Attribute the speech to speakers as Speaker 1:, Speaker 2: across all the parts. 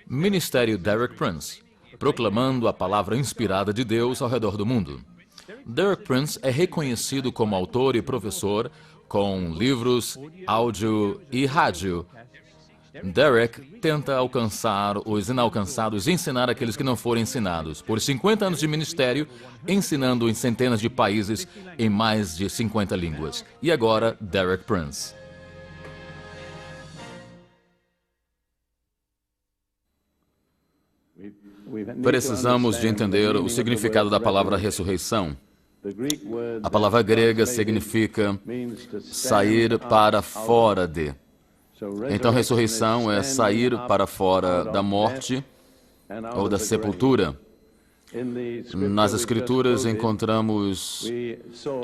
Speaker 1: Ministério Derek Prince, proclamando a palavra inspirada de Deus ao redor do mundo. Derek Prince é reconhecido como autor e professor com livros, áudio e rádio. Derek tenta alcançar os inalcançados e ensinar aqueles que não foram ensinados. Por 50 anos de ministério, ensinando em centenas de países em mais de 50 línguas. E agora, Derek Prince. Precisamos de entender o significado da palavra ressurreição. A palavra grega significa sair para fora de. Então, ressurreição é sair para fora da morte ou da sepultura. Nas Escrituras encontramos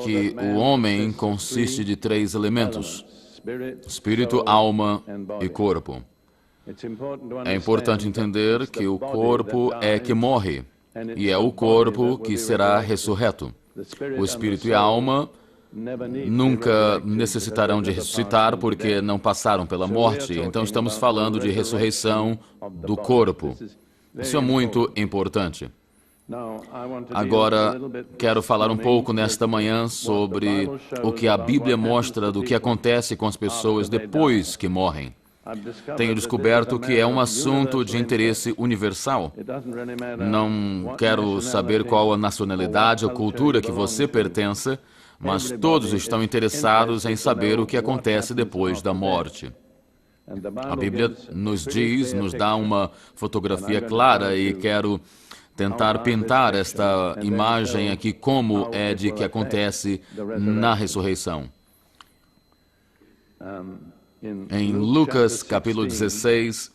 Speaker 1: que o homem consiste de 3 elementos: espírito, alma e corpo. É importante entender que o corpo é que morre, e é o corpo que será ressurreto. O espírito e a alma nunca necessitarão de ressuscitar porque não passaram pela morte. Então estamos falando de ressurreição do corpo. Isso é muito importante. Agora, quero falar um pouco nesta manhã sobre o que a Bíblia mostra do que acontece com as pessoas depois que morrem. Tenho descoberto que é um assunto de interesse universal. Não quero saber qual a nacionalidade ou cultura que você pertença, mas todos estão interessados em saber o que acontece depois da morte. A Bíblia nos diz, nos dá uma fotografia clara e quero tentar pintar esta imagem aqui como é de que acontece na ressurreição. Em Lucas, capítulo 16,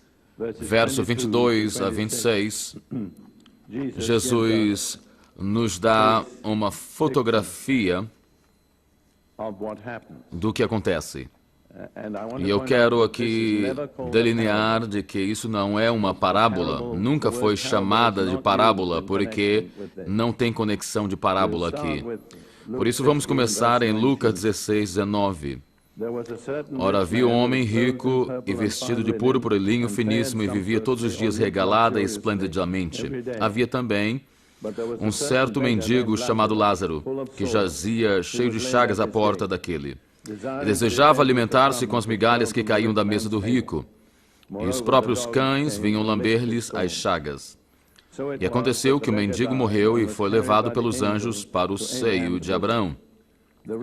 Speaker 1: verso 22 a 26, Jesus nos dá uma fotografia do que acontece. E eu quero aqui delinear de que isso não é uma parábola, nunca foi chamada de parábola, porque não tem conexão de parábola aqui. Por isso vamos começar em Lucas 16, 19. Ora, havia um homem rico e vestido de púrpura e linho finíssimo e vivia todos os dias regalada e esplendidamente. Havia também um certo mendigo chamado Lázaro, que jazia cheio de chagas à porta daquele. E desejava alimentar-se com as migalhas que caíam da mesa do rico. E os próprios cães vinham lamber-lhes as chagas. E aconteceu que o mendigo morreu e foi levado pelos anjos para o seio de Abraão.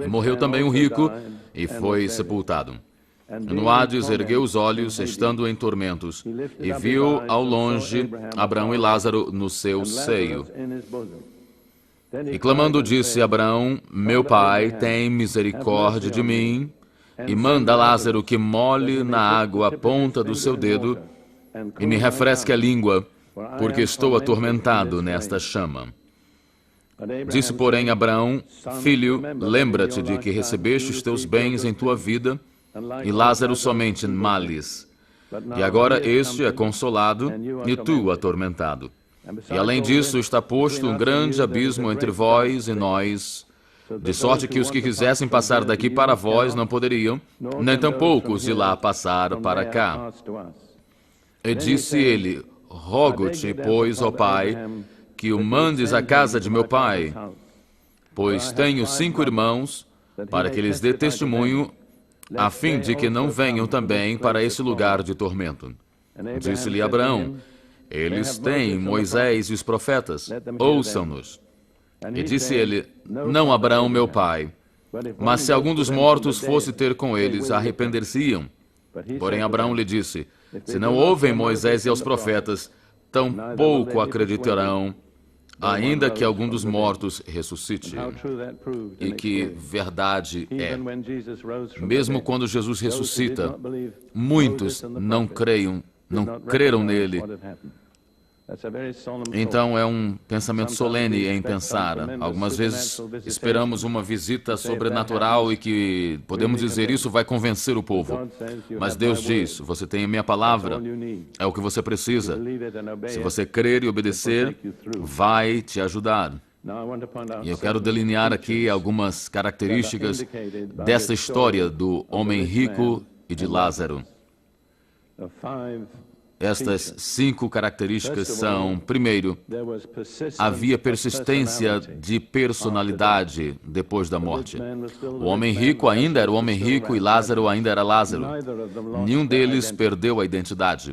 Speaker 1: E morreu também o rico e foi sepultado. E no Hades ergueu os olhos, estando em tormentos, e viu ao longe Abraão e Lázaro no seu seio. E clamando disse Abraão: Meu pai, tem misericórdia de mim, e manda Lázaro que molhe na água a ponta do seu dedo, e me refresque a língua, porque estou atormentado nesta chama. Disse, porém, Abraão: Filho, lembra-te de que recebeste os teus bens em tua vida, e Lázaro somente males. E agora este é consolado, e tu atormentado. E além disso está posto um grande abismo entre vós e nós, de sorte que os que quisessem passar daqui para vós não poderiam, nem tampouco os de lá passar para cá. E disse ele: Rogo-te, pois, ó Pai, que o mandes à casa de meu pai, pois tenho 5 irmãos, para que lhes dê testemunho, a fim de que não venham também para esse lugar de tormento. Disse-lhe Abraão: Eles têm Moisés e os profetas, ouçam-nos. E disse ele: Não, Abraão, meu pai, mas se algum dos mortos fosse ter com eles, arrepender-se-iam. Porém Abraão lhe disse: Se não ouvem Moisés e aos profetas, tampouco acreditarão, ainda que algum dos mortos ressuscite. E que verdade é. Mesmo quando Jesus ressuscita, muitos não creram nele. Então é um pensamento solene em pensar. Algumas vezes esperamos uma visita sobrenatural e que podemos dizer isso vai convencer o povo. Mas Deus diz: você tem a minha palavra, é o que você precisa. Se você crer e obedecer, vai te ajudar. E eu quero delinear aqui algumas características dessa história do homem rico e de Lázaro. Estas 5 características são: primeiro, havia persistência de personalidade depois da morte. O homem rico ainda era o homem rico e Lázaro ainda era Lázaro. Nenhum deles perdeu a identidade.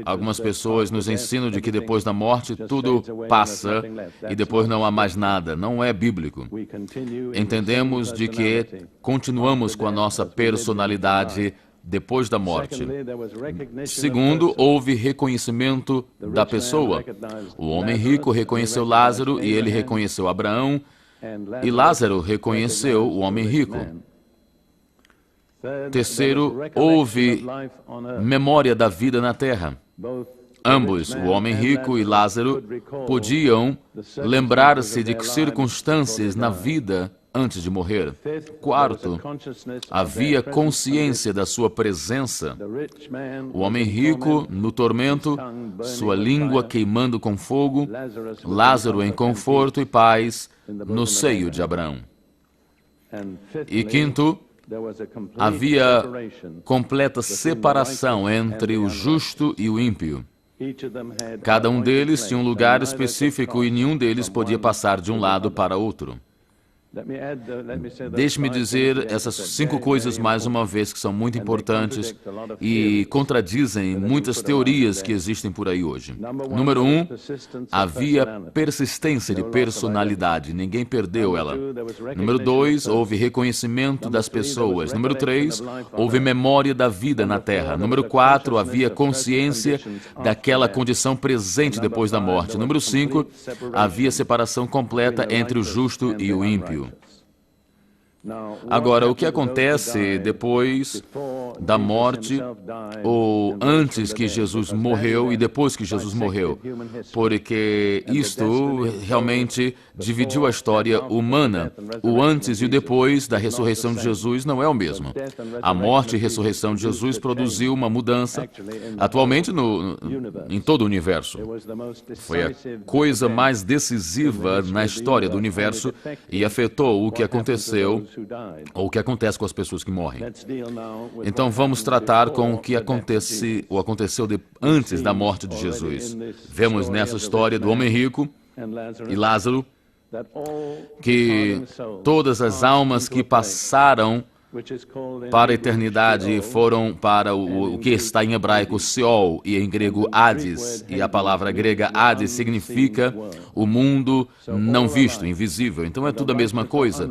Speaker 1: Algumas pessoas nos ensinam de que depois da morte tudo passa e depois não há mais nada. Não é bíblico. Entendemos de que continuamos com a nossa personalidade depois da morte. Segundo, houve reconhecimento da pessoa. O homem rico reconheceu Lázaro e ele reconheceu Abraão, e Lázaro reconheceu o homem rico. Terceiro, houve memória da vida na terra. Ambos, o homem rico e Lázaro, podiam lembrar-se de circunstâncias na vida antes de morrer. Quarto, havia consciência da sua presença. O homem rico no tormento, sua língua queimando com fogo, Lázaro em conforto e paz no seio de Abraão. E quinto, havia completa separação entre o justo e o ímpio. Cada um deles tinha um lugar específico e nenhum deles podia passar de um lado para outro. Deixe-me dizer essas 5 coisas mais uma vez que são muito importantes e contradizem muitas teorias que existem por aí hoje. Número 1, havia persistência de personalidade, ninguém perdeu ela. Número 2, houve reconhecimento das pessoas. Número 3, houve memória da vida na terra. Número 4, havia consciência daquela condição presente depois da morte. Número 5, havia separação completa entre o justo e o ímpio. Agora, o que acontece depois da morte, ou antes que Jesus morreu e depois que Jesus morreu? Porque isto realmente dividiu a história humana. O antes e o depois da ressurreição de Jesus não é o mesmo. A morte e ressurreição de Jesus produziu uma mudança, atualmente em todo o universo. Foi a coisa mais decisiva na história do universo e afetou o que aconteceu ou o que acontece com as pessoas que morrem. Então vamos tratar com o que aconteceu antes da morte de Jesus. Vemos nessa história do homem rico e Lázaro que todas as almas que passaram para a eternidade foram para o que está em hebraico Seol e em grego Hades, e a palavra grega Hades significa o mundo não visto, invisível. Então é tudo a mesma coisa.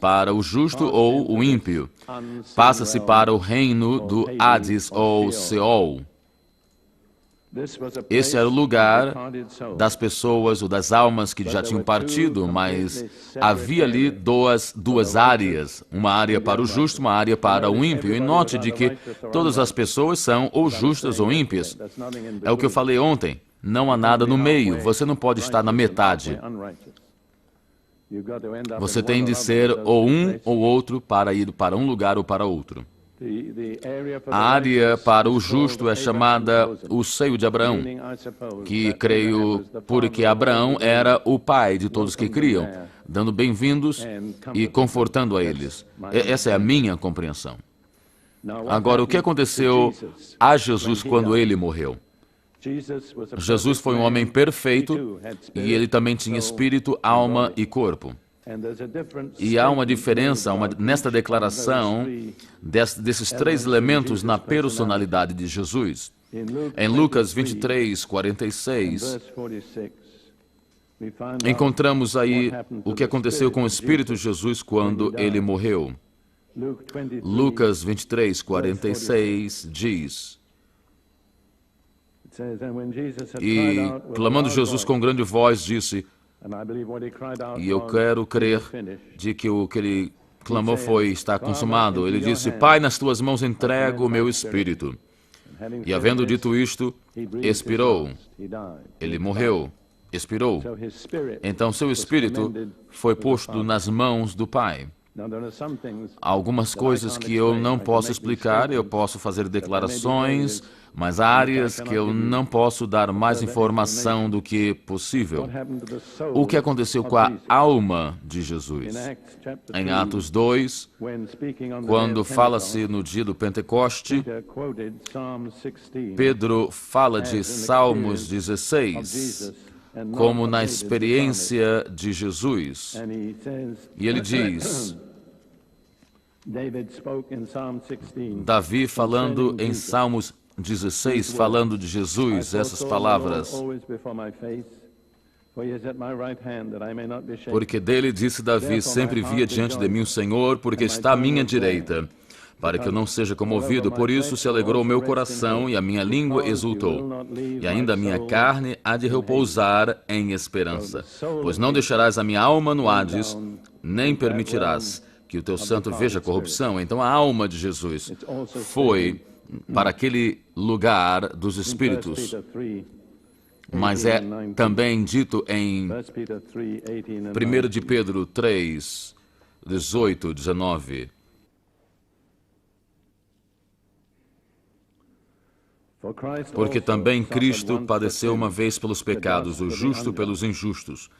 Speaker 1: Para o justo ou o ímpio, passa-se para o reino do Hades ou Seol. Esse era o lugar das pessoas ou das almas que já tinham partido, mas havia ali duas áreas, uma área para o justo, uma área para o ímpio. E note de que todas as pessoas são ou justas ou ímpias. É o que eu falei ontem, não há nada no meio, você não pode estar na metade. Você tem de ser ou um ou outro para ir para um lugar ou para outro. A área para o justo é chamada o seio de Abraão, que creio porque Abraão era o pai de todos que criam, dando bem-vindos e confortando a eles. Essa é a minha compreensão. Agora, o que aconteceu a Jesus quando ele morreu? Jesus foi um homem perfeito e ele também tinha espírito, alma e corpo. E há uma diferença nesta declaração desses 3 elementos na personalidade de Jesus. Em Lucas 23, 46, encontramos aí o que aconteceu com o Espírito de Jesus quando ele morreu. Lucas 23, 46 diz: E, clamando Jesus com grande voz, disse, e eu quero crer de que o que ele clamou foi: está consumado. Ele disse: Pai, nas tuas mãos entrego o meu espírito. E havendo dito isto, expirou. Ele morreu, expirou. Então seu espírito foi posto nas mãos do Pai. Há algumas coisas que eu não posso explicar, eu posso fazer declarações, mas há áreas que eu não posso dar mais informação do que possível. O que aconteceu com a alma de Jesus? Em Atos 2, quando fala-se no dia do Pentecoste, Pedro fala de Salmos 16, como na experiência de Jesus. E ele diz, Davi falando em Salmos 16, falando de Jesus, essas palavras. Porque dele disse Davi, sempre via diante de mim o Senhor, porque está à minha direita, para que eu não seja comovido. Por isso se alegrou o meu coração e a minha língua exultou. E ainda a minha carne há de repousar em esperança. Pois não deixarás a minha alma no Hades, nem permitirás que o teu santo veja corrupção. Então a alma de Jesus foi para aquele lugar dos espíritos. Mas é também dito em 1 de Pedro 3, 18, 19. Porque também Cristo padeceu uma vez pelos pecados, o justo pelos injustos,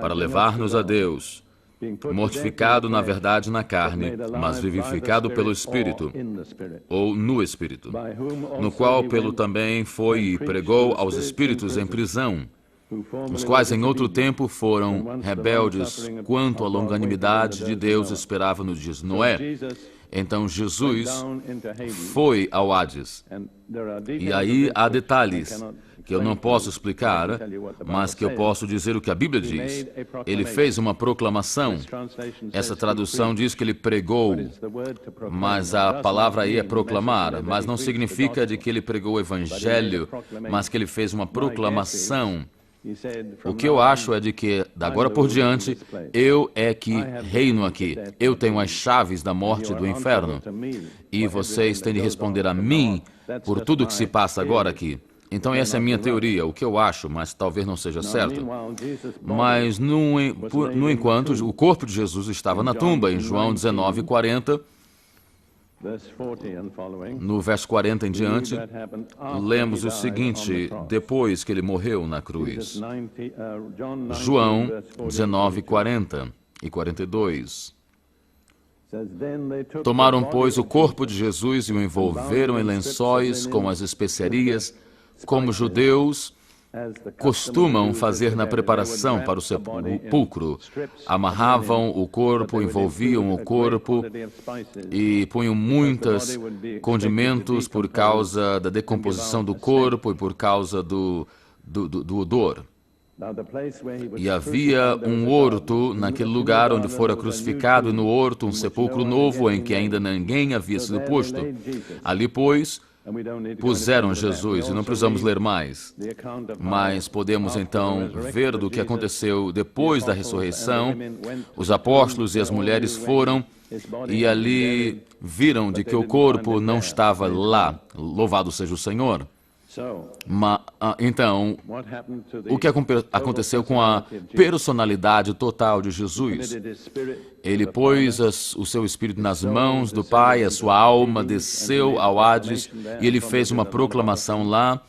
Speaker 1: para levar-nos a Deus, mortificado na verdade na carne, mas vivificado pelo Espírito, ou no Espírito, no qual pelo também foi e pregou aos espíritos em prisão, os quais em outro tempo foram rebeldes quanto à longanimidade de Deus esperava nos dias de Noé. Então Jesus foi ao Hades. E aí há detalhes que eu não posso explicar, mas que eu posso dizer o que a Bíblia diz. Ele fez uma proclamação. Essa tradução diz que ele pregou, mas a palavra aí é proclamar, mas não significa de que ele pregou o Evangelho, mas que ele fez uma proclamação. O que eu acho é de que, da agora por diante, eu é que reino aqui. Eu tenho as chaves da morte e do inferno. E vocês têm de responder a mim por tudo que se passa agora aqui. Então essa é a minha teoria, o que eu acho, mas talvez não seja certo. Mas, no enquanto, o corpo de Jesus estava na tumba, em João 19, 40... No verso 40 em diante, lemos o seguinte, depois que ele morreu na cruz. João 19, 40 e 42. Tomaram, pois, o corpo de Jesus e o envolveram em lençóis com as especiarias, como judeus costumam fazer na preparação para o sepulcro. Amarravam o corpo, envolviam o corpo e punham muitos condimentos por causa da decomposição do corpo e por causa do odor. E havia um horto naquele lugar onde fora crucificado, e no horto um sepulcro novo em que ainda ninguém havia sido posto. Ali, pois, puseram Jesus, e não precisamos ler mais, mas podemos então ver do que aconteceu depois da ressurreição. Os apóstolos e as mulheres foram e ali viram de que o corpo não estava lá. Louvado seja o Senhor. Então, o que aconteceu com a personalidade total de Jesus? Ele pôs o seu espírito nas mãos do Pai, a sua alma desceu ao Hades e ele fez uma proclamação lá,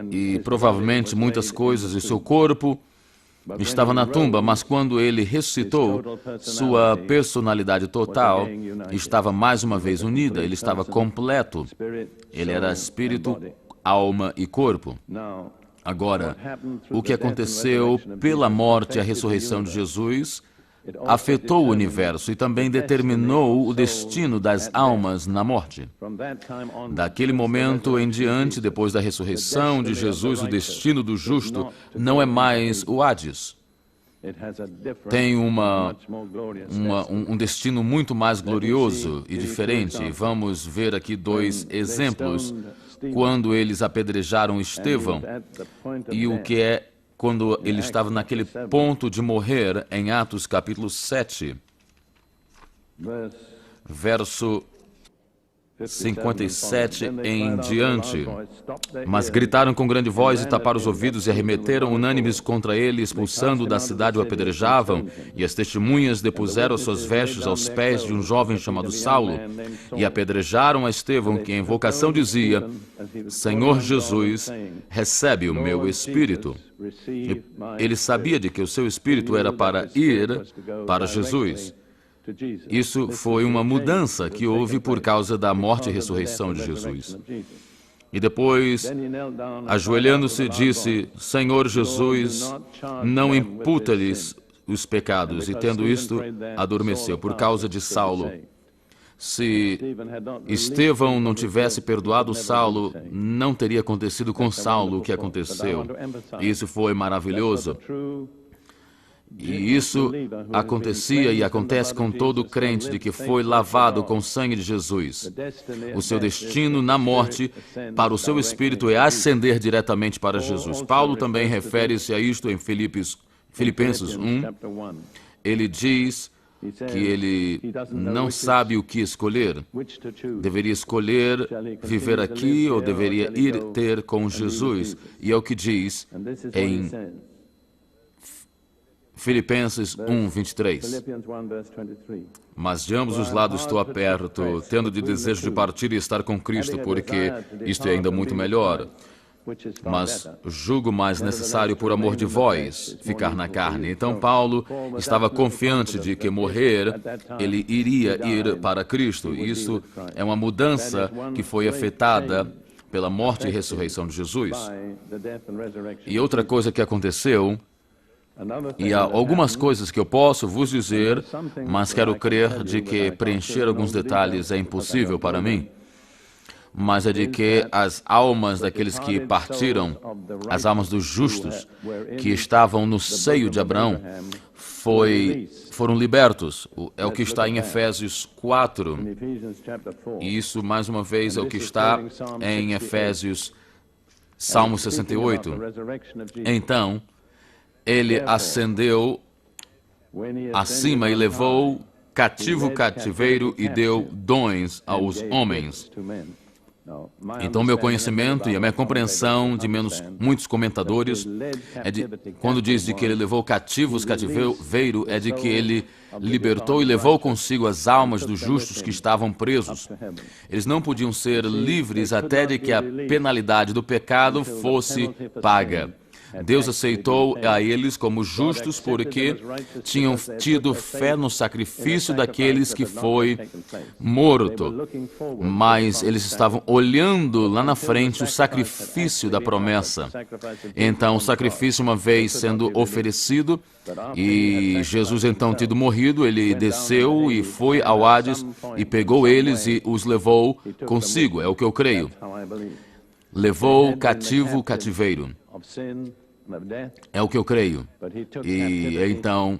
Speaker 1: e provavelmente muitas coisas de seu corpo estava na tumba, mas quando ele ressuscitou, sua personalidade total estava mais uma vez unida, ele estava completo, ele era espírito, alma e corpo. Agora, o que aconteceu pela morte e a ressurreição de Jesus afetou o universo e também determinou o destino das almas na morte. Daquele momento em diante, depois da ressurreição de Jesus, o destino do justo não é mais o Hades. Tem um destino muito mais glorioso e diferente. Vamos ver aqui dois exemplos. Quando eles apedrejaram Estevão, e o que é quando ele estava naquele ponto de morrer, em Atos capítulo 7, verso 57 em diante. Mas gritaram com grande voz e taparam os ouvidos e arremeteram unânimes contra ele, expulsando-o da cidade o apedrejavam, e as testemunhas depuseram suas vestes aos pés de um jovem chamado Saulo, e apedrejaram a Estevão, que em invocação dizia: Senhor Jesus, recebe o meu espírito. E ele sabia de que o seu espírito era para ir para Jesus. Isso foi uma mudança que houve por causa da morte e ressurreição de Jesus. E depois, ajoelhando-se, disse: Senhor Jesus, não imputa-lhes os pecados. E tendo isto, adormeceu por causa de Saulo. Se Estevão não tivesse perdoado Saulo, não teria acontecido com Saulo o que aconteceu. Isso foi maravilhoso. E isso acontecia e acontece com todo crente de que foi lavado com o sangue de Jesus. O seu destino na morte para o seu espírito é ascender diretamente para Jesus. Paulo também refere-se a isto em Filipenses 1. Ele diz que ele não sabe o que escolher. Deveria escolher viver aqui ou deveria ir ter com Jesus. E é o que diz em Filipenses 1, 23. Mas de ambos os lados estou aperto, tendo de desejo de partir e estar com Cristo, porque isto é ainda muito melhor. Mas julgo mais necessário por amor de vós ficar na carne. Então Paulo estava confiante de que morrer, ele iria ir para Cristo. Isso é uma mudança que foi afetada pela morte e ressurreição de Jesus. E outra coisa que aconteceu, e há algumas coisas que eu posso vos dizer, mas quero crer de que preencher alguns detalhes é impossível para mim. Mas é de que as almas daqueles que partiram, as almas dos justos, que estavam no seio de Abraão, foram libertos. É o que está em Efésios 4. E isso, mais uma vez, é o que está em Efésios, Salmo 68. Então, ele ascendeu acima e levou cativo o cativeiro e deu dons aos homens. Então, meu conhecimento e a minha compreensão de muitos comentadores quando diz de que ele levou cativos cativeiro, é de que ele libertou e levou consigo as almas dos justos que estavam presos. Eles não podiam ser livres até de que a penalidade do pecado fosse paga. Deus aceitou a eles como justos porque tinham tido fé no sacrifício daqueles que foi morto. Mas eles estavam olhando lá na frente o sacrifício da promessa. Então, o sacrifício, uma vez sendo oferecido, e Jesus então tido morrido, ele desceu e foi ao Hades e pegou eles e os levou consigo. É o que eu creio. Levou cativo o cativeiro. É o que eu creio. E então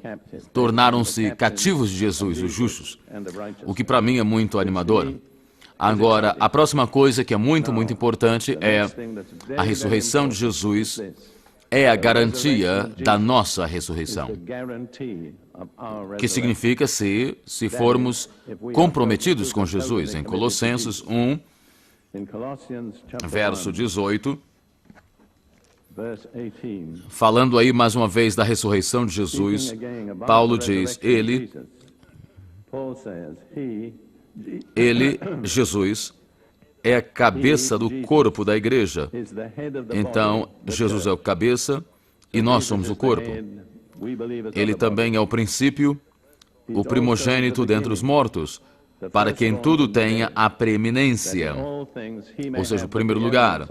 Speaker 1: tornaram-se cativos de Jesus, os justos. O que para mim é muito animador. Agora, a próxima coisa que é muito, muito importante é a ressurreição de Jesus. É a garantia da nossa ressurreição. Que significa se formos comprometidos com Jesus. Em Colossenses 1, verso 18, falando aí mais uma vez da ressurreição de Jesus, Paulo diz, Jesus, é a cabeça do corpo da igreja. Então, Jesus é o cabeça e nós somos o corpo. Ele também é o princípio, o primogênito dentre os mortos, para que em tudo tenha a preeminência, ou seja, o primeiro lugar.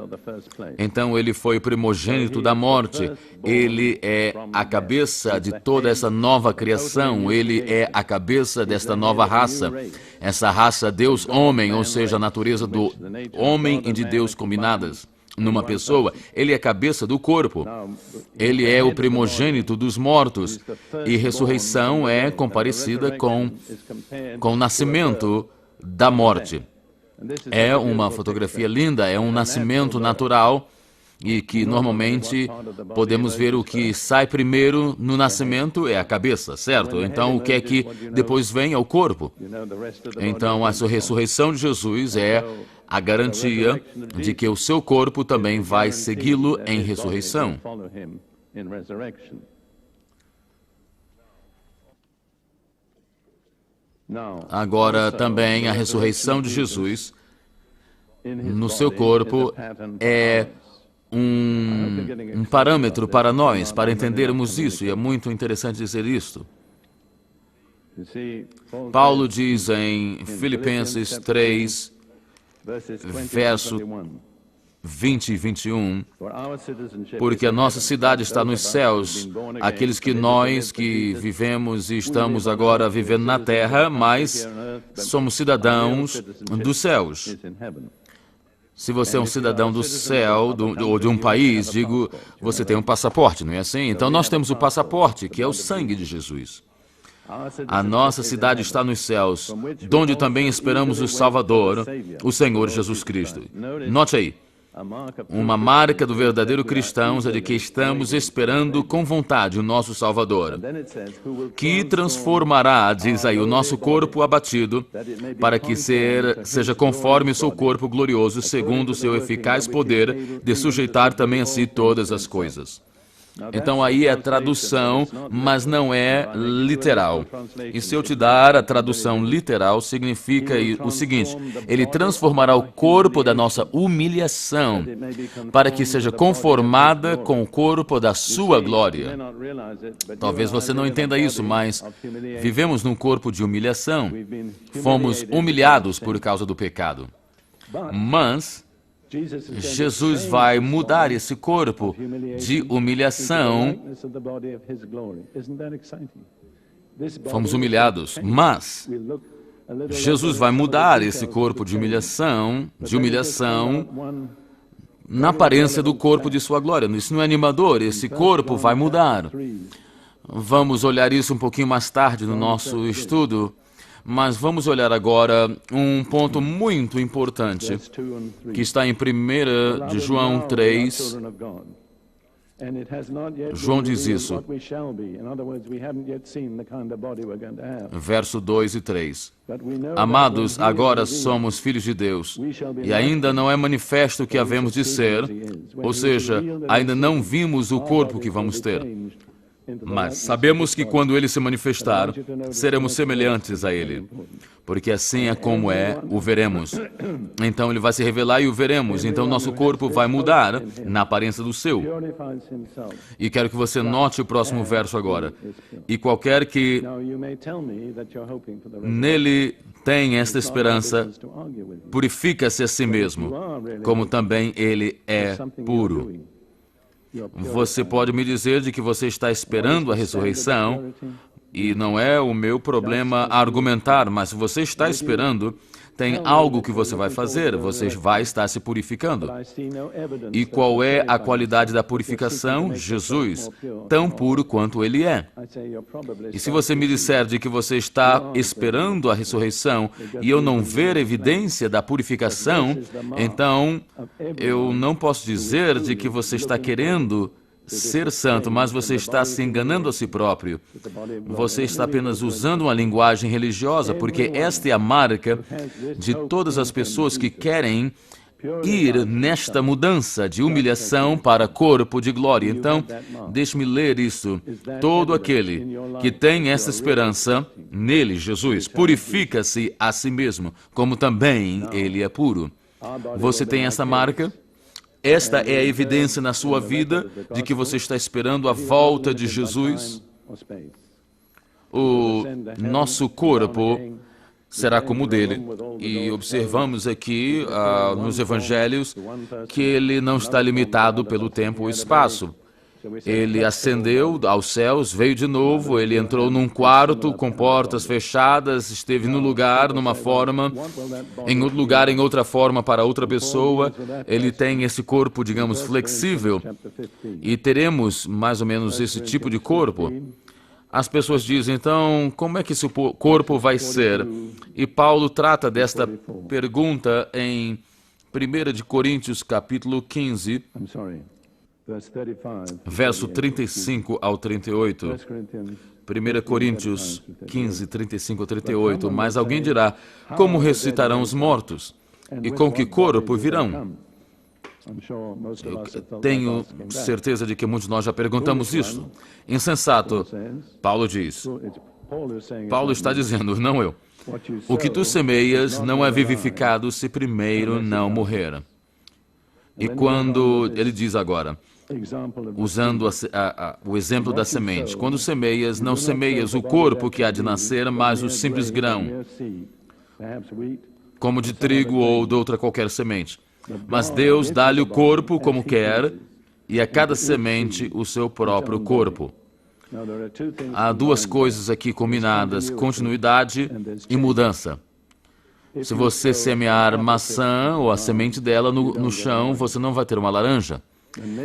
Speaker 1: Então, ele foi o primogênito da morte, ele é a cabeça de toda essa nova criação, ele é a cabeça desta nova raça, essa raça Deus-homem, ou seja, a natureza do homem e de Deus combinadas numa pessoa. Ele é a cabeça do corpo, ele é o primogênito dos mortos, e ressurreição é comparecida com o nascimento da morte. É uma fotografia linda, é um nascimento natural, e que normalmente podemos ver o que sai primeiro no nascimento é a cabeça, certo? Então, o que é que depois vem é o corpo. Então, a ressurreição de Jesus é a garantia de que o seu corpo também vai segui-lo em ressurreição. Agora, também a ressurreição de Jesus no seu corpo é um parâmetro para nós, para entendermos isso, e é muito interessante dizer isto. Paulo diz em Filipenses 3, verso 20 e 21, porque a nossa cidade está nos céus, aqueles que nós que vivemos e estamos agora vivendo na terra, mas somos cidadãos dos céus. Se você é um cidadão do céu, ou de um país, digo, você tem um passaporte, não é assim? Então nós temos o passaporte, que é o sangue de Jesus. A nossa cidade está nos céus, de onde também esperamos o Salvador, o Senhor Jesus Cristo. Note aí, uma marca do verdadeiro cristão é de que estamos esperando com vontade o nosso Salvador, que transformará, diz aí, o nosso corpo abatido, para que seja conforme o seu corpo glorioso, segundo o seu eficaz poder de sujeitar também a si todas as coisas. Então aí é tradução, mas não é literal. E se eu te dar a tradução literal, significa o seguinte: ele transformará o corpo da nossa humilhação para que seja conformada com o corpo da sua glória. Talvez você não entenda isso, mas vivemos num corpo de humilhação. Fomos humilhados por causa do pecado. Mas Jesus vai mudar esse corpo de humilhação. Fomos humilhados, mas Jesus vai mudar esse corpo de humilhação na aparência do corpo de sua glória. Isso não é animador, esse corpo vai mudar. Vamos olhar isso um pouquinho mais tarde no nosso estudo. Mas vamos olhar agora um ponto muito importante, que está em 1 de João 3. João diz isso, verso 2 e 3. Amados, agora somos filhos de Deus, e ainda não é manifesto o que havemos de ser, ou seja, ainda não vimos o corpo que vamos ter. Mas sabemos que quando Ele se manifestar, seremos semelhantes a Ele, porque assim é como o veremos. Então Ele vai se revelar e o veremos, então nosso corpo vai mudar na aparência do seu. E quero que você note o próximo verso agora. E qualquer que nele tem esta esperança, purifica-se a si mesmo, como também Ele é puro. Você pode me dizer de que você está esperando a ressurreição, e não é o meu problema argumentar, mas se você está esperando, tem algo que você vai fazer, você vai estar se purificando. E qual é a qualidade da purificação? Jesus, tão puro quanto Ele é. E se você me disser de que você está esperando a ressurreição e eu não ver evidência da purificação, então eu não posso dizer de que você está querendo ser santo, mas você está se enganando a si próprio. Você está apenas usando uma linguagem religiosa, porque esta é a marca de todas as pessoas que querem ir nesta mudança de humilhação para corpo de glória. Então, deixe-me ler isso. Todo aquele que tem essa esperança nele, Jesus, purifica-se a si mesmo, como também ele é puro. Você tem essa marca? Esta é a evidência na sua vida de que você está esperando a volta de Jesus. O nosso corpo será como o dele. E observamos aqui nos evangelhos que ele não está limitado pelo tempo ou espaço. Ele ascendeu aos céus, veio de novo, ele entrou num quarto com portas fechadas, esteve no lugar, numa forma, em outro lugar, em outra forma para outra pessoa. Ele tem esse corpo, digamos, flexível, e teremos mais ou menos esse tipo de corpo. As pessoas dizem, então, como é que esse corpo vai ser? E Paulo trata desta pergunta em 1 de Coríntios, capítulo 15, verso 35 ao 38. 1 Coríntios 15, 35 a 38. Mas alguém dirá, como ressuscitarão os mortos? E com que corpo virão? Eu tenho certeza de que muitos de nós já perguntamos isso. Insensato, Paulo diz. Paulo está dizendo, não eu. O que tu semeias não é vivificado se primeiro não morrer. E quando ele diz agora, usando o exemplo da semente, quando semeias, não semeias o corpo que há de nascer, mas o simples grão, como de trigo ou de outra qualquer semente. Mas Deus dá-lhe o corpo como quer, e a cada semente o seu próprio corpo. Há duas coisas aqui combinadas, continuidade e mudança. Se você semear maçã ou a semente dela no chão, você não vai ter uma laranja.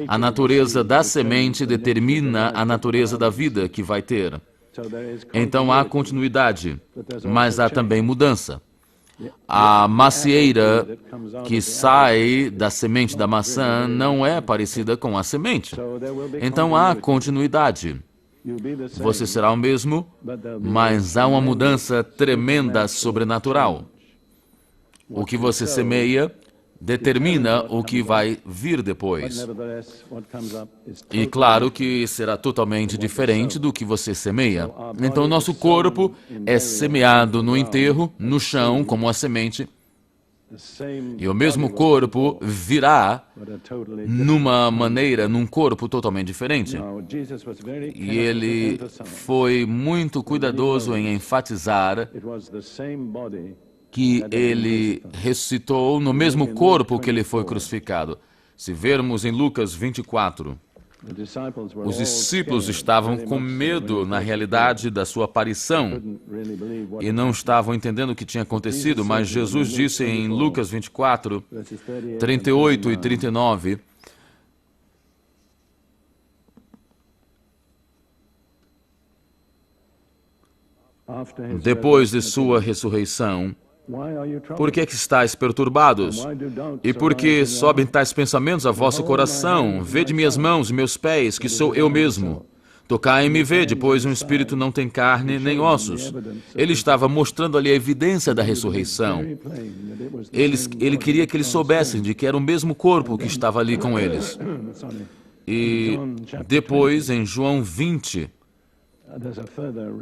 Speaker 1: A natureza da semente determina a natureza da vida que vai ter. Então há continuidade, mas há também mudança. A macieira que sai da semente da maçã não é parecida com a semente. Então há continuidade. Você será o mesmo, mas há uma mudança tremenda, sobrenatural. O que você semeia determina o que vai vir depois. E claro que será totalmente diferente do que você semeia. Então, nosso corpo é semeado no enterro, no chão, como a semente. E o mesmo corpo virá numa maneira, num corpo totalmente diferente. E ele foi muito cuidadoso em enfatizar que ele ressuscitou no mesmo corpo que ele foi crucificado. Se vermos em Lucas 24, os discípulos estavam com medo, na realidade, da sua aparição e não estavam entendendo o que tinha acontecido, mas Jesus disse em Lucas 24, 38 e 39, depois de sua ressurreição, por que estáis perturbados? E por que sobem tais pensamentos a vosso coração? Vede minhas mãos e meus pés, que sou eu mesmo. Tocai-me e vede, pois um espírito não tem carne nem ossos. Ele estava mostrando ali a evidência da ressurreição. Ele queria que eles soubessem de que era o mesmo corpo que estava ali com eles. E depois, em João 20,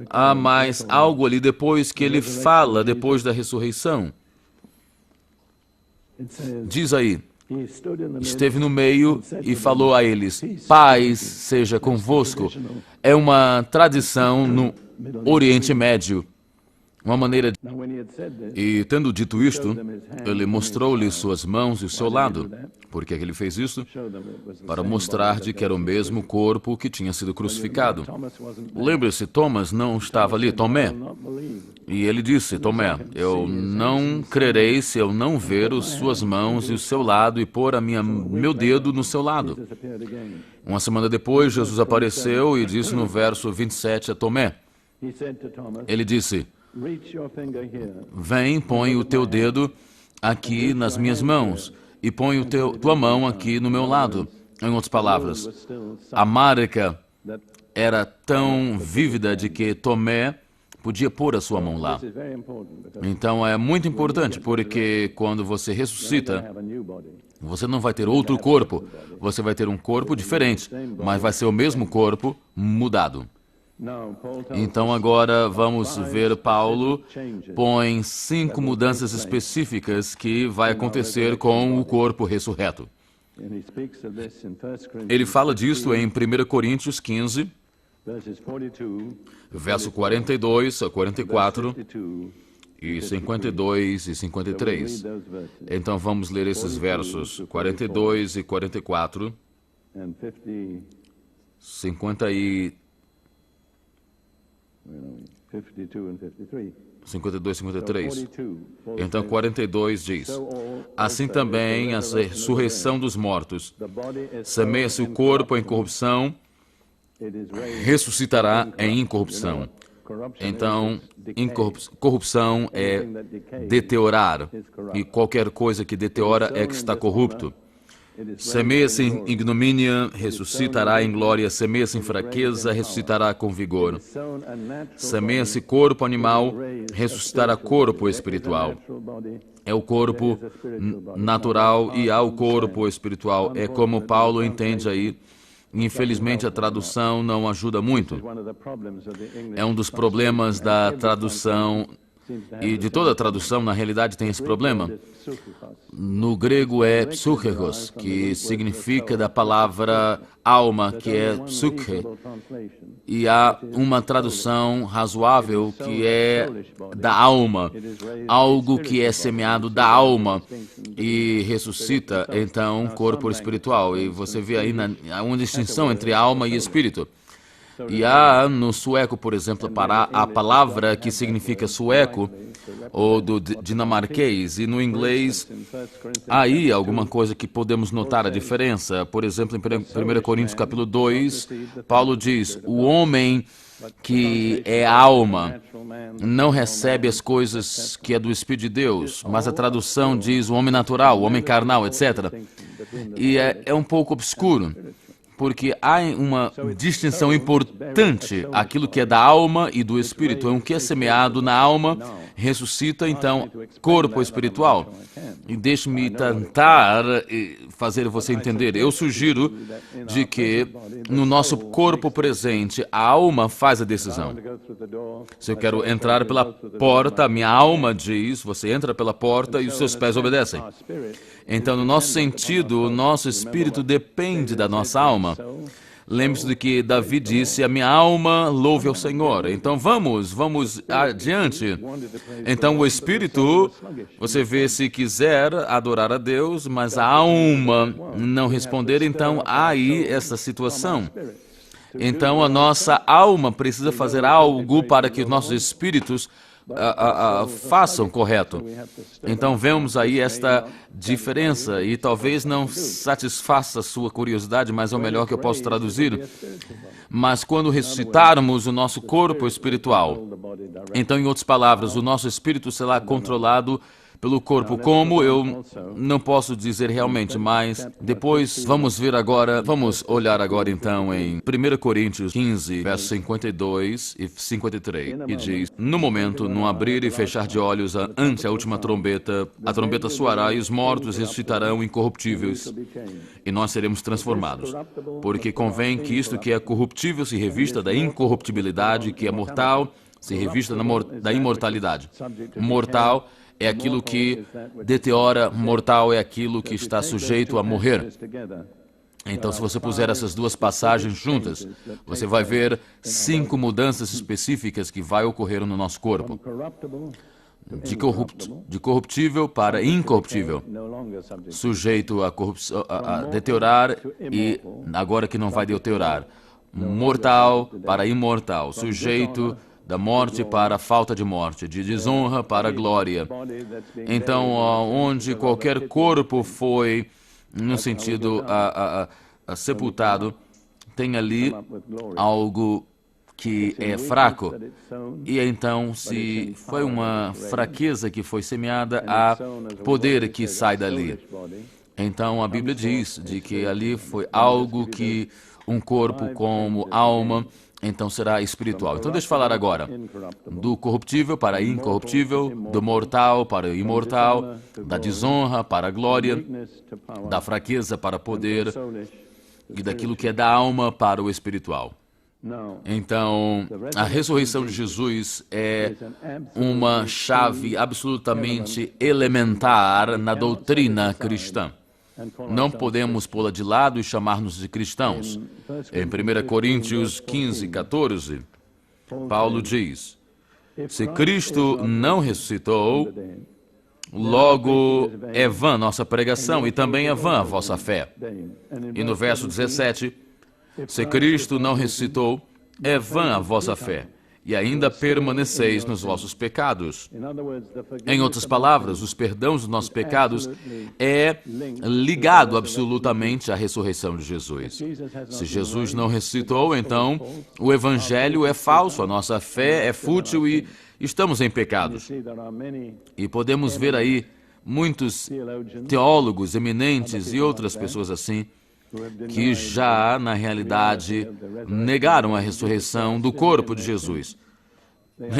Speaker 1: há mais algo ali depois que ele fala, depois da ressurreição. Diz aí, esteve no meio e falou a eles, paz seja convosco. É uma tradição no Oriente Médio. Uma maneira de... E tendo dito isto, ele mostrou-lhe suas mãos e o seu lado. Por que ele fez isso? Para mostrar de que era o mesmo corpo que tinha sido crucificado. Lembre-se, Thomas não estava ali, Tomé. E ele disse, Tomé, eu não crerei se eu não ver as suas mãos e o seu lado e pôr meu dedo no seu lado. Uma semana depois, Jesus apareceu e disse no verso 27 a Tomé. Ele disse, vem, põe o teu dedo aqui nas minhas mãos e põe tua mão aqui no meu lado. Em outras palavras, a marca era tão vívida de que Tomé podia pôr a sua mão lá. Então é muito importante, porque quando você ressuscita, você não vai ter outro corpo, você vai ter um corpo diferente, mas vai ser o mesmo corpo mudado. Então agora vamos ver Paulo põe 5 mudanças específicas que vai acontecer com o corpo ressurreto. Ele fala disso em 1 Coríntios 15, verso 42 a 44 e 52 e 53. Então vamos ler esses versos 42 e 44, 52 e 53. Então 42 diz, assim também a ressurreição dos mortos. Semeia-se o corpo em corrupção, ressuscitará em incorrupção. Então, corrupção é deteriorar, e qualquer coisa que deteriora é que está corrupto. Semeia-se em ignomínia, ressuscitará em glória. Semeia-se em fraqueza, ressuscitará com vigor. Semeia-se corpo animal, ressuscitará corpo espiritual. É o corpo natural e há o corpo espiritual. É como Paulo entende aí. Infelizmente, a tradução não ajuda muito. É um dos problemas da tradução, e de toda a tradução, na realidade, tem esse problema. No grego é psuchos, que significa da palavra alma, que é psuche. E há uma tradução razoável que é da alma, algo que é semeado da alma e ressuscita, então, corpo espiritual. E você vê aí há uma distinção entre alma e espírito. E há no sueco, por exemplo, a palavra que significa sueco, ou do dinamarquês, e no inglês, há aí alguma coisa que podemos notar a diferença. Por exemplo, em 1 Coríntios capítulo 2, Paulo diz, o homem que é alma não recebe as coisas que é do Espírito de Deus, mas a tradução diz o homem natural, o homem carnal, etc. E é um pouco obscuro, porque há uma distinção importante, aquilo que é da alma e do espírito. O que é semeado na alma ressuscita, então, corpo espiritual. E deixe-me tentar fazer você entender. Eu sugiro de que no nosso corpo presente, a alma faz a decisão. Se eu quero entrar pela porta, a minha alma diz, você entra pela porta e os seus pés obedecem. Então, no nosso sentido, o nosso espírito depende da nossa alma. Lembre-se de que Davi disse, a minha alma louve ao Senhor. Então, vamos adiante. Então, o espírito, você vê, se quiser adorar a Deus, mas a alma não responder, então há aí essa situação. Então, a nossa alma precisa fazer algo para que os nossos espíritos façam correto. Então vemos aí esta diferença e talvez não satisfaça a sua curiosidade, mas é o melhor que eu posso traduzir. Mas quando ressuscitarmos o nosso corpo espiritual, então, em outras palavras, o nosso espírito será controlado pelo corpo. Como, eu não posso dizer realmente, mas depois vamos olhar agora então em 1 Coríntios 15, versos 52 e 53, e diz, no momento, no abrir e fechar de olhos ante a última trombeta, a trombeta soará e os mortos ressuscitarão incorruptíveis, e nós seremos transformados. Porque convém que isto que é corruptível se revista da incorruptibilidade, que é mortal se revista da imortalidade. Mortal é aquilo que deteriora, mortal é aquilo que está sujeito a morrer. Então, se você puser essas duas passagens juntas, você vai ver 5 mudanças específicas que vai ocorrer no nosso corpo. De corruptível para incorruptível, sujeito a deteriorar e agora que não vai deteriorar. Mortal para imortal, sujeito da morte para a falta de morte, de desonra para a glória. Então, onde qualquer corpo foi, no sentido, sepultado, tem ali algo que é fraco. E então, se foi uma fraqueza que foi semeada, há poder que sai dali. Então, a Bíblia diz de que ali foi algo que um corpo como alma, então será espiritual. Então deixa eu falar agora do corruptível para incorruptível, do mortal para imortal, da desonra para a glória, da fraqueza para poder e daquilo que é da alma para o espiritual. Então, a ressurreição de Jesus é uma chave absolutamente elementar na doutrina cristã. Não podemos pô-la de lado e chamar-nos de cristãos. Em 1 Coríntios 15, 14, Paulo diz, se Cristo não ressuscitou, logo é vã nossa pregação e também é vã a vossa fé. E no verso 17, se Cristo não ressuscitou, é vã a vossa fé e ainda permaneceis nos vossos pecados. Em outras palavras, os perdões dos nossos pecados é ligado absolutamente à ressurreição de Jesus. Se Jesus não ressuscitou, então o Evangelho é falso, a nossa fé é fútil e estamos em pecados. E podemos ver aí muitos teólogos eminentes e outras pessoas assim, que já, na realidade, negaram a ressurreição do corpo de Jesus.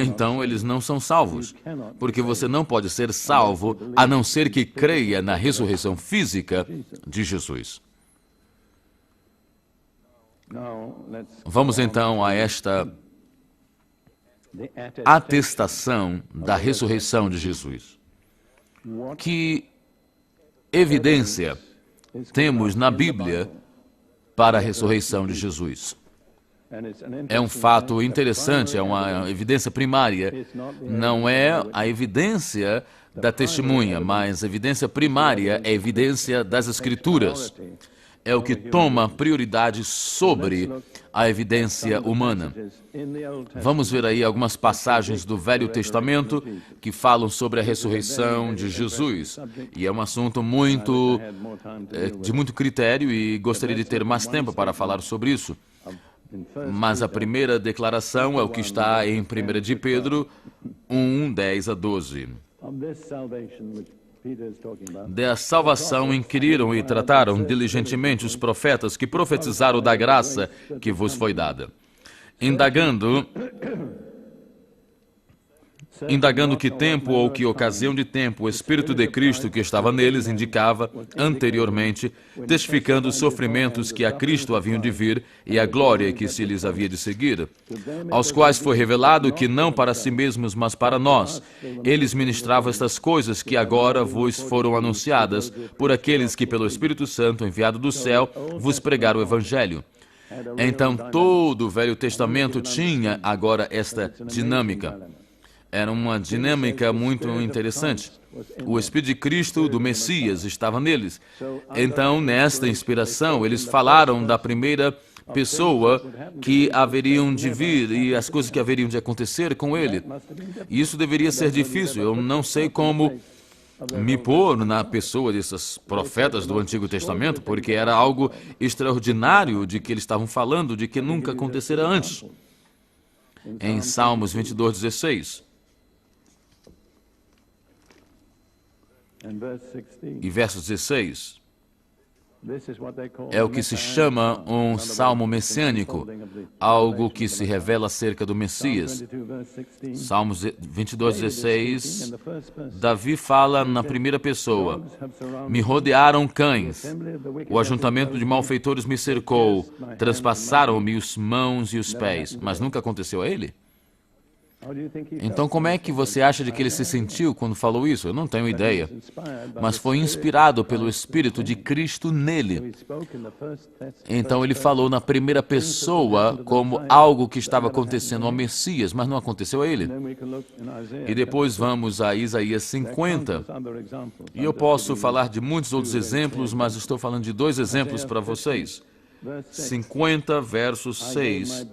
Speaker 1: Então, eles não são salvos, porque você não pode ser salvo a não ser que creia na ressurreição física de Jesus. Vamos então a esta atestação da ressurreição de Jesus. Que evidência temos na Bíblia para a ressurreição de Jesus? É um fato interessante, é uma evidência primária. Não é a evidência da testemunha, mas a evidência primária é a evidência das Escrituras. É o que toma prioridade sobre a evidência humana. Vamos ver aí algumas passagens do Velho Testamento que falam sobre a ressurreição de Jesus. E é um assunto de muito critério e gostaria de ter mais tempo para falar sobre isso. Mas a primeira declaração é o que está em 1 de Pedro 1, 10 a 12. Da salvação inquiriram e trataram diligentemente os profetas que profetizaram da graça que vos foi dada, indagando que tempo ou que ocasião de tempo o Espírito de Cristo que estava neles indicava anteriormente, testificando os sofrimentos que a Cristo haviam de vir e a glória que se lhes havia de seguir, aos quais foi revelado que não para si mesmos, mas para nós, eles ministravam estas coisas que agora vos foram anunciadas por aqueles que pelo Espírito Santo enviado do céu vos pregaram o Evangelho. Então todo o Velho Testamento tinha agora esta dinâmica. Era uma dinâmica muito interessante. O Espírito de Cristo, do Messias, estava neles. Então, nesta inspiração, eles falaram da primeira pessoa que haveriam de vir e as coisas que haveriam de acontecer com ele. E isso deveria ser difícil. Eu não sei como me pôr na pessoa desses profetas do Antigo Testamento, porque era algo extraordinário de que eles estavam falando, de que nunca acontecera antes. Em Salmos 22, 16. E verso 16 é o que se chama um salmo messiânico, algo que se revela acerca do Messias. Salmos 22, 16, Davi fala na primeira pessoa: me rodearam cães, o ajuntamento de malfeitores me cercou, transpassaram-me as mãos e os pés. Mas nunca aconteceu a ele? Então, como é que você acha de que ele se sentiu quando falou isso? Eu não tenho ideia. Mas foi inspirado pelo Espírito de Cristo nele. Então, ele falou na primeira pessoa como algo que estava acontecendo ao Messias, mas não aconteceu a ele. E depois vamos a Isaías 50. E eu posso falar de muitos outros exemplos, mas estou falando de 2 exemplos para vocês. 50, verso 6.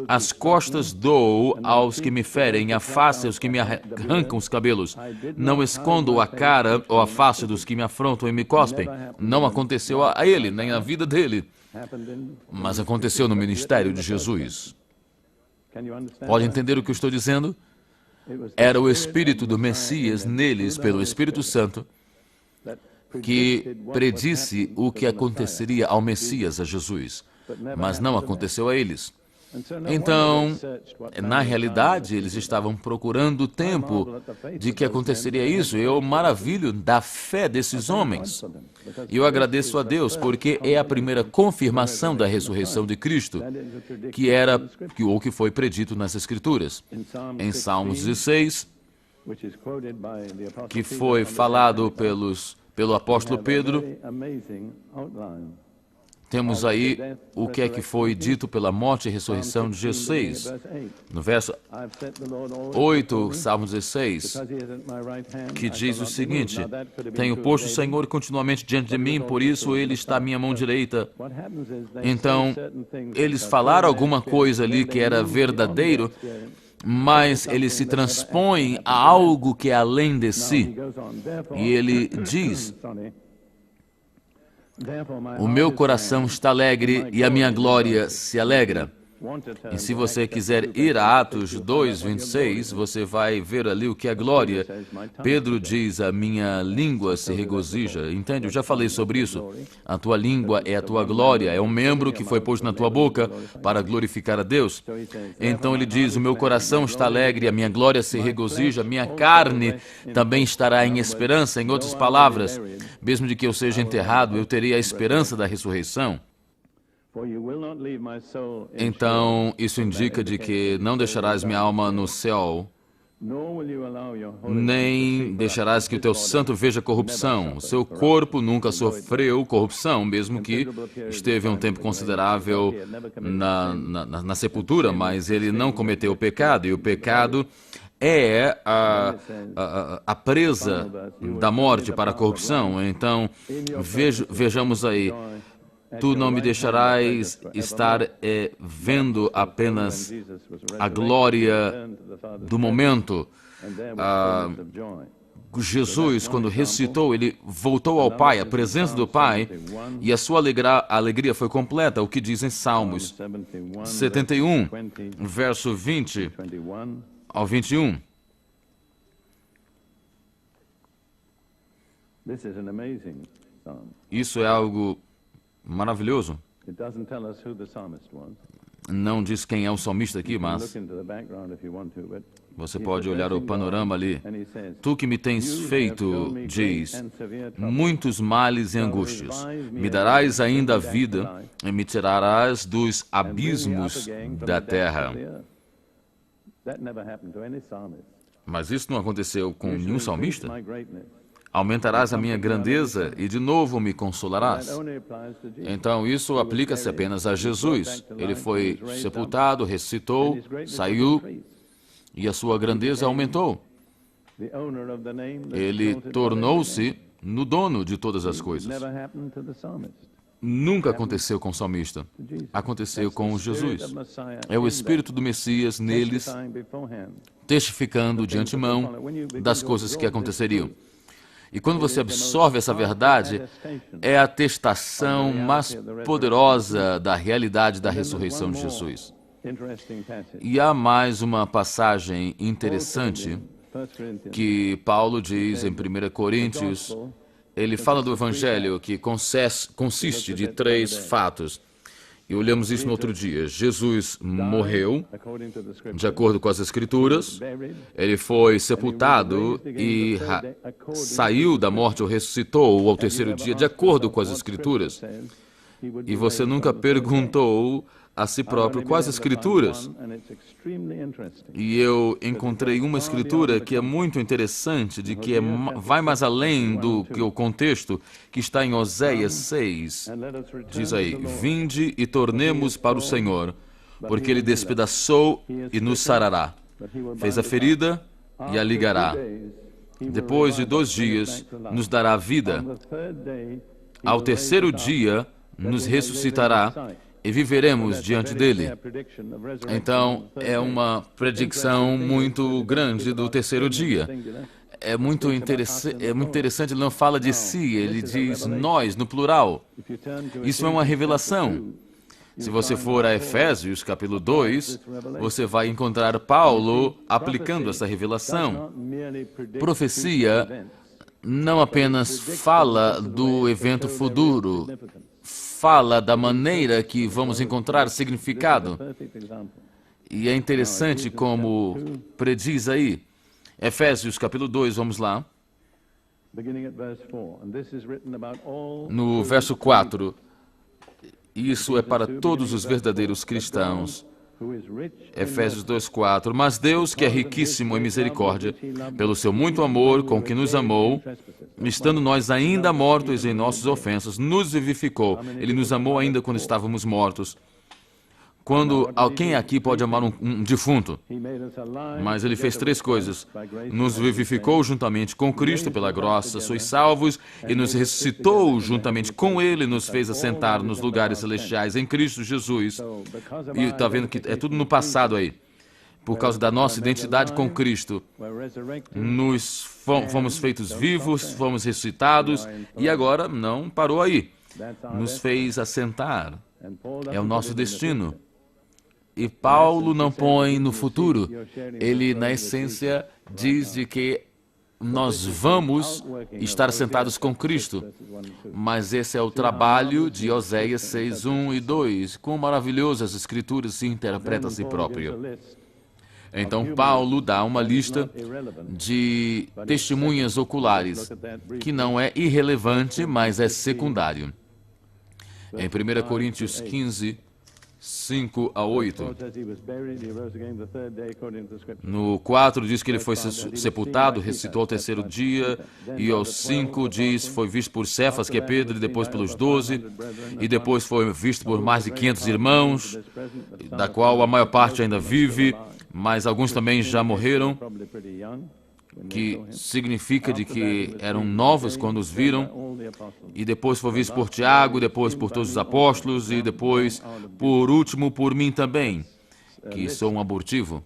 Speaker 1: As costas dou aos que me ferem, a face aos que me arrancam os cabelos. Não escondo a cara ou a face dos que me afrontam e me cospem. Não aconteceu a ele, nem a vida dele. Mas aconteceu no ministério de Jesus. Pode entender o que eu estou dizendo? Era o Espírito do Messias neles, pelo Espírito Santo, que predisse o que aconteceria ao Messias, a Jesus, mas não aconteceu a eles. Então, na realidade, eles estavam procurando o tempo de que aconteceria isso. Eu maravilho da fé desses homens. E eu agradeço a Deus, porque é a primeira confirmação da ressurreição de Cristo, que foi predito nas Escrituras. Em Salmos 16, que foi falado pelo apóstolo Pedro, temos aí o que é que foi dito pela morte e ressurreição de Jesus. No verso 8, Salmo 16, que diz o seguinte: tenho posto o Senhor continuamente diante de mim, por isso Ele está à minha mão direita. Então, eles falaram alguma coisa ali que era verdadeiro, mas eles se transpõem a algo que é além de si. E ele diz: o meu coração está alegre e a minha glória se alegra. E se você quiser ir a Atos 2, 26, você vai ver ali o que é glória. Pedro diz: a minha língua se regozija. Entende? Eu já falei sobre isso. A tua língua é a tua glória, é um membro que foi posto na tua boca para glorificar a Deus. Então ele diz: o meu coração está alegre, a minha glória se regozija, a minha carne também estará em esperança. Em outras palavras, mesmo de que eu seja enterrado, eu terei a esperança da ressurreição. Então, isso indica de que não deixarás minha alma no céu, nem deixarás que o teu santo veja corrupção. O seu corpo nunca sofreu corrupção, mesmo que esteve um tempo considerável na sepultura, mas ele não cometeu o pecado, e o pecado é a presa da morte para a corrupção. Então, vejamos aí: tu não me deixarás estar vendo apenas a glória do momento. Jesus, quando ressuscitou, ele voltou ao Pai, à presença do Pai, e a sua alegria foi completa, o que diz em Salmos 71, verso 20 ao 21. Isso é algo maravilhoso. Não diz quem é o salmista aqui, mas você pode olhar o panorama ali. Tu que me tens feito, diz, muitos males e angústias. Me darás ainda a vida e me tirarás dos abismos da terra. Mas isso não aconteceu com nenhum salmista? Aumentarás a minha grandeza e de novo me consolarás. Então isso aplica-se apenas a Jesus. Ele foi sepultado, ressuscitou, saiu e a sua grandeza aumentou. Ele tornou-se no dono de todas as coisas. Nunca aconteceu com o salmista. Aconteceu com Jesus. É o Espírito do Messias neles, testificando de antemão das coisas que aconteceriam. E quando você absorve essa verdade, é a atestação mais poderosa da realidade da ressurreição de Jesus. E há mais uma passagem interessante que Paulo diz em 1 Coríntios. Ele fala do Evangelho que consiste de 3 fatos. E olhamos isso no outro dia. Jesus morreu, de acordo com as Escrituras. Ele foi sepultado e saiu da morte ou ressuscitou ao terceiro dia, de acordo com as Escrituras. E você nunca perguntou a si próprio quais Escrituras? E eu encontrei uma Escritura que é muito interessante, de que vai mais além do que o contexto, que está em Oséias 6. Diz aí: vinde e tornemos para o Senhor, porque Ele despedaçou e nos sarará. Fez a ferida e a ligará. Depois de 2 dias, nos dará vida. Ao terceiro dia, nos ressuscitará e viveremos diante dele. Então, é uma predicção muito grande do terceiro dia. É muito interessante, ele não fala de si, ele diz nós, no plural. Isso é uma revelação. Se você for a Efésios, capítulo 2, você vai encontrar Paulo aplicando essa revelação. Profecia não apenas fala do evento futuro, fala da maneira que vamos encontrar significado. E é interessante como prediz aí. Efésios capítulo 2, vamos lá. No verso 4. Isso é para todos os verdadeiros cristãos. Efésios 2:4. Mas Deus, que é riquíssimo em misericórdia, pelo seu muito amor com que nos amou, estando nós ainda mortos em nossas ofensas, nos vivificou. Ele nos amou ainda quando estávamos mortos. Quando alguém aqui pode amar um defunto, mas ele fez 3 coisas. Nos vivificou juntamente com Cristo pela graça, sois salvos, e nos ressuscitou juntamente com Ele, nos fez assentar nos lugares celestiais em Cristo Jesus. E está vendo que é tudo no passado aí. Por causa da nossa identidade com Cristo, fomos feitos vivos, fomos ressuscitados, e agora não parou aí. Nos fez assentar. É o nosso destino. E Paulo não põe no futuro. Ele, na essência, diz de que nós vamos estar sentados com Cristo. Mas esse é o trabalho de Oséias 6:1 e 2. Quão maravilhoso as Escrituras se interpretam a si próprio. Então, Paulo dá uma lista de testemunhas oculares, que não é irrelevante, mas é secundário. Em 1 Coríntios 15, 5 a 8. No 4 diz que ele foi sepultado, ressuscitou ao 3º dia, e aos 5 diz foi visto por Cefas, que é Pedro, e depois pelos 12, e depois foi visto por mais de 500 irmãos, da qual a maior parte ainda vive, mas alguns também já morreram, que significa de que eram novos quando os viram, e depois foi visto por Tiago, depois por todos os apóstolos, e depois, por último, por mim também, que sou um abortivo.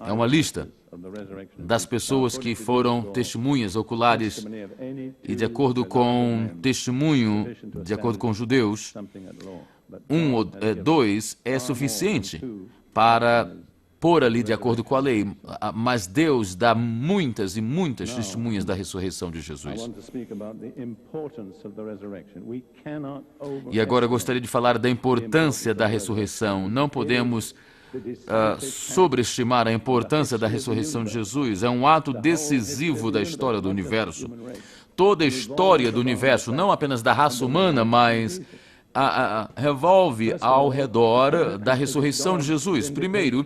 Speaker 1: É uma lista das pessoas que foram testemunhas oculares, e de acordo com testemunho, de acordo com os judeus, 1 ou 2 é suficiente para pôr ali de acordo com a lei, mas Deus dá muitas e muitas testemunhas da ressurreição de Jesus. E agora eu gostaria de falar da importância da ressurreição. Não podemos sobreestimar a importância da ressurreição de Jesus. É um ato decisivo da história do universo. Toda a história do universo, não apenas da raça humana, mas revolve ao redor da ressurreição de Jesus. Primeiro,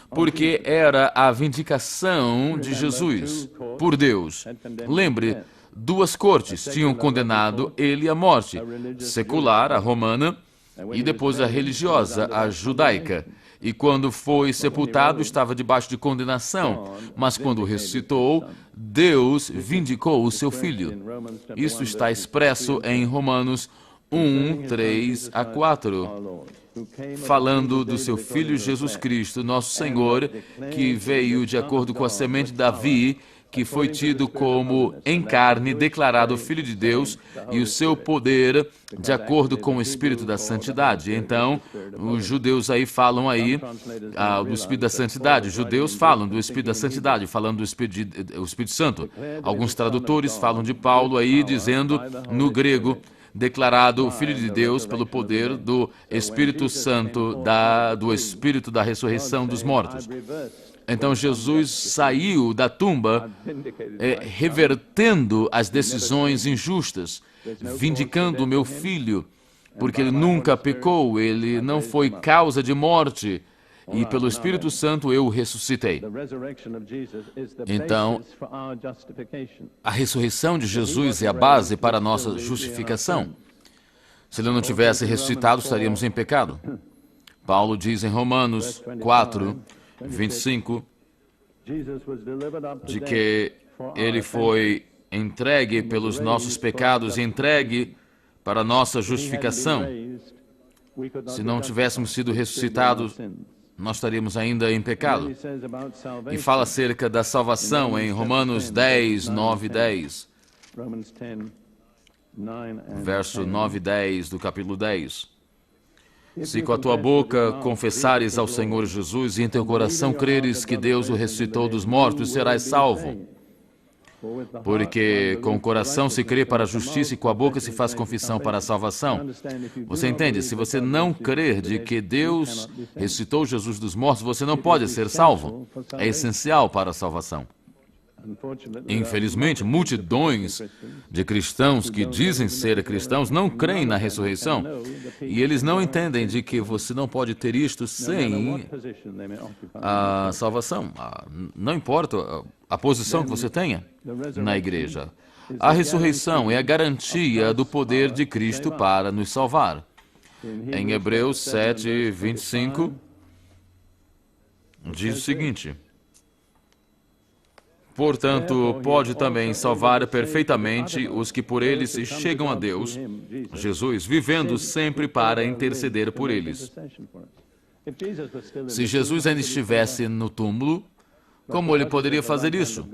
Speaker 1: porque era a vindicação de Jesus por Deus. Lembre, 2 cortes tinham condenado ele à morte: secular, a romana, e depois a religiosa, a judaica. E quando foi sepultado, estava debaixo de condenação. Mas quando ressuscitou, Deus vindicou o seu Filho. Isso está expresso em Romanos 1, 3 a 4. Falando do seu Filho Jesus Cristo, nosso Senhor, que veio de acordo com a semente de Davi, que foi tido como em carne, declarado Filho de Deus, e o seu poder de acordo com o Espírito da Santidade. Então, os judeus aí falam aí do Espírito da Santidade. Os judeus falam do Espírito da Santidade, falando do Espírito Santo. Alguns tradutores falam de Paulo aí, dizendo no grego, declarado Filho de Deus pelo poder do Espírito Santo, do Espírito da ressurreição dos mortos. Então Jesus saiu da tumba revertendo as decisões injustas, vindicando o meu filho, porque ele nunca pecou, ele não foi causa de morte, e pelo Espírito Santo eu o ressuscitei. Então, a ressurreição de Jesus é a base para a nossa justificação. Se ele não tivesse ressuscitado, estaríamos em pecado. Paulo diz em Romanos 4, 25, de que ele foi entregue pelos nossos pecados e entregue para a nossa justificação. Se não tivéssemos sido ressuscitados, nós estaríamos ainda em pecado. E fala acerca da salvação em Romanos 10, 9 e 10. Verso 9 e 10 do capítulo 10. Se com a tua boca confessares ao Senhor Jesus e em teu coração creres que Deus o ressuscitou dos mortos, serás salvo. Porque com o coração se crê para a justiça e com a boca se faz confissão para a salvação. Você entende? Se você não crer de que Deus ressuscitou Jesus dos mortos, você não pode ser salvo. É essencial para a salvação. Infelizmente, multidões de cristãos que dizem ser cristãos não creem na ressurreição. E eles não entendem de que você não pode ter isto sem a salvação. Não importa a posição que você tenha na igreja. A ressurreição é a garantia do poder de Cristo para nos salvar. Em Hebreus 7, 25, diz o seguinte: portanto, pode também salvar perfeitamente os que por eles chegam a Deus, Jesus, vivendo sempre para interceder por eles. Se Jesus ainda estivesse no túmulo, como ele poderia fazer isso?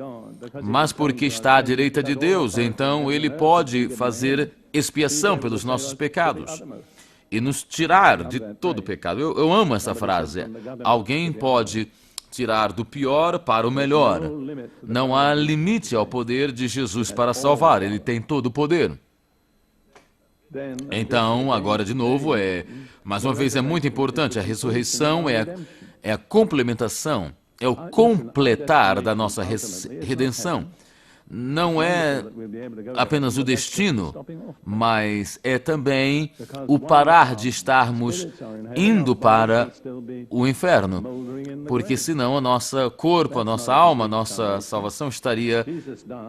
Speaker 1: Mas porque está à direita de Deus, então ele pode fazer expiação pelos nossos pecados e nos tirar de todo pecado. Eu amo essa frase. Alguém pode tirar do pior para o melhor. Não há limite ao poder de Jesus para salvar. Ele tem todo o poder. Então, agora de novo, mais uma vez, é muito importante. A ressurreição é a complementação, é o completar da nossa redenção. Não é apenas o destino, mas é também o parar de estarmos indo para o inferno, porque senão o nosso corpo, a nossa alma, a nossa salvação estaria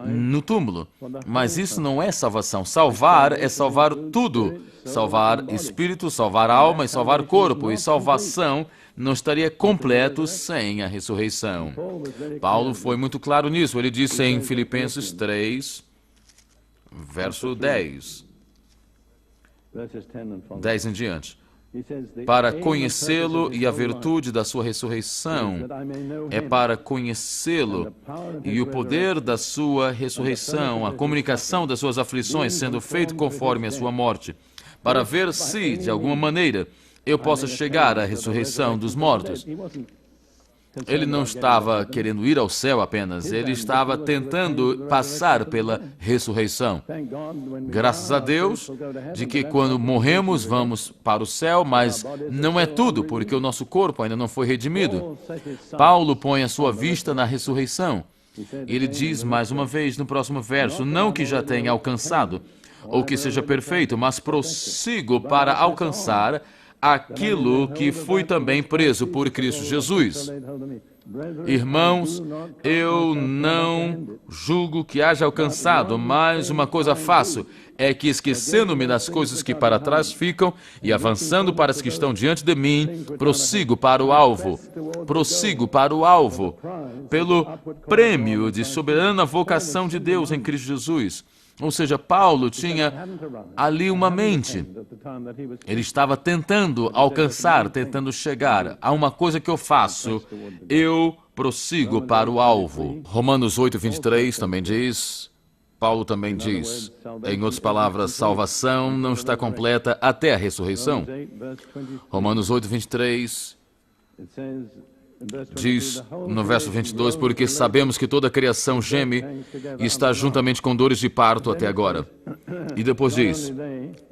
Speaker 1: no túmulo. Mas isso não é salvação. Salvar é salvar tudo. Salvar espírito, salvar alma e salvar corpo. E salvação não estaria completo sem a ressurreição. Paulo foi muito claro nisso. Ele disse em Filipenses 3, verso 10. 10 em diante. Para conhecê-lo e a virtude da sua ressurreição. É para conhecê-lo e o poder da sua ressurreição, a comunicação das suas aflições, sendo feito conforme a sua morte. Para ver se, de alguma maneira, eu possa chegar à ressurreição dos mortos. Ele não estava querendo ir ao céu apenas, ele estava tentando passar pela ressurreição. Graças a Deus, de que quando morremos vamos para o céu, mas não é tudo, porque o nosso corpo ainda não foi redimido. Paulo põe a sua vista na ressurreição. Ele diz mais uma vez no próximo verso, não que já tenha alcançado, ou que seja perfeito, mas prossigo para alcançar aquilo que fui também preso por Cristo Jesus. Irmãos, eu não julgo que haja alcançado, mas uma coisa faço, é que esquecendo-me das coisas que para trás ficam e avançando para as que estão diante de mim, prossigo para o alvo, pelo prêmio de soberana vocação de Deus em Cristo Jesus. Ou seja, Paulo tinha ali uma mente. Ele estava tentando alcançar, tentando chegar a uma coisa que eu faço. Eu prossigo para o alvo. Romanos 8, 23 também diz, Paulo também diz, em outras palavras, salvação não está completa até a ressurreição. Romanos 8, 23 diz no verso 22, porque sabemos que toda a criação geme e está juntamente com dores de parto até agora. E depois diz,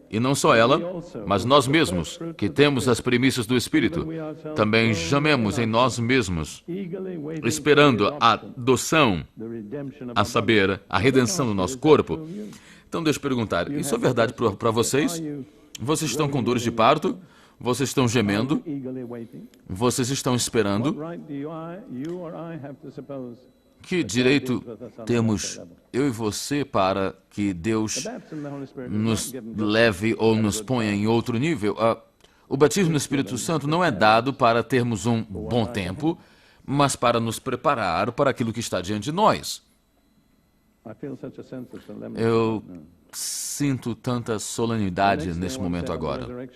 Speaker 1: e não só ela, mas nós mesmos, que temos as primícias do Espírito, também gememos em nós mesmos, esperando a adoção, a saber, a redenção do nosso corpo. Então deixa eu perguntar, isso é verdade para vocês? Vocês estão com dores de parto? Vocês estão gemendo? Vocês estão esperando? Que direito temos eu e você para que Deus nos leve ou nos ponha em outro nível? O batismo no Espírito Santo não é dado para termos um bom tempo, mas para nos preparar para aquilo que está diante de nós. Eu sinto tanta solenidade nesse momento agora.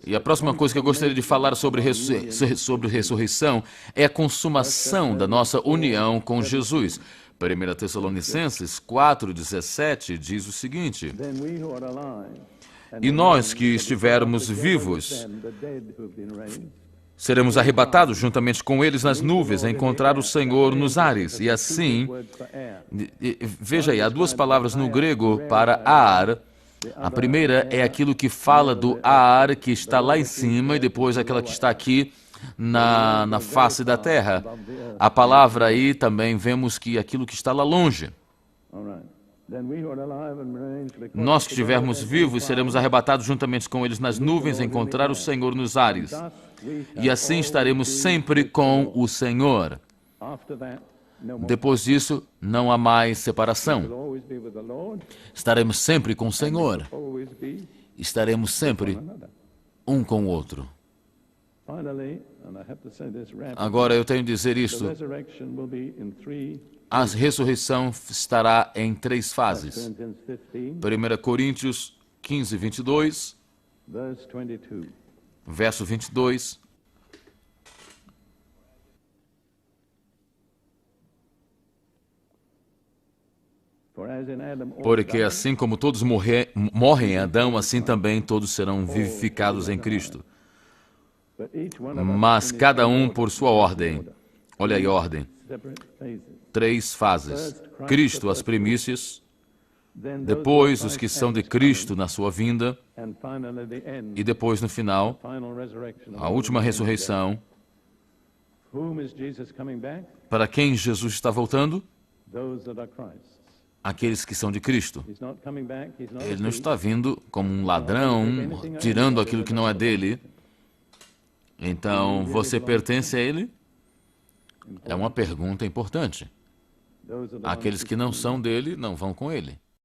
Speaker 1: E a próxima coisa que eu gostaria de falar sobre ressurreição é a consumação da nossa união com Jesus. 1 Tessalonicenses 4:17 diz o seguinte, e nós que estivermos vivos, seremos arrebatados juntamente com eles nas nuvens a encontrar o Senhor nos ares. E assim, veja aí, há duas palavras no grego para ar. A primeira é aquilo que fala do ar que está lá em cima e depois aquela que está aqui na face da terra. A palavra aí também vemos que aquilo que está lá longe. Nós que estivermos vivos seremos arrebatados juntamente com eles nas nuvens a encontrar o Senhor nos ares. E assim estaremos sempre com o Senhor. Depois disso, não há mais separação. Estaremos sempre com o Senhor. Estaremos sempre um com o outro. Agora eu tenho de dizer isto. A ressurreição estará em 3 fases. 1 Coríntios 15, 22, verso 22. Porque assim como todos morrem em Adão, assim também todos serão vivificados em Cristo. Mas cada um por sua ordem. Olha aí a ordem. 3 fases. Cristo, as primícias. Depois, os que são de Cristo na sua vinda. E depois, no final, a última ressurreição. Para quem Jesus está voltando? Aqueles que são de Cristo. Ele não está vindo como um ladrão, tirando aquilo que não é dele. Então, você pertence a Ele? É uma pergunta importante. Aqueles que não são dele, não vão com Ele.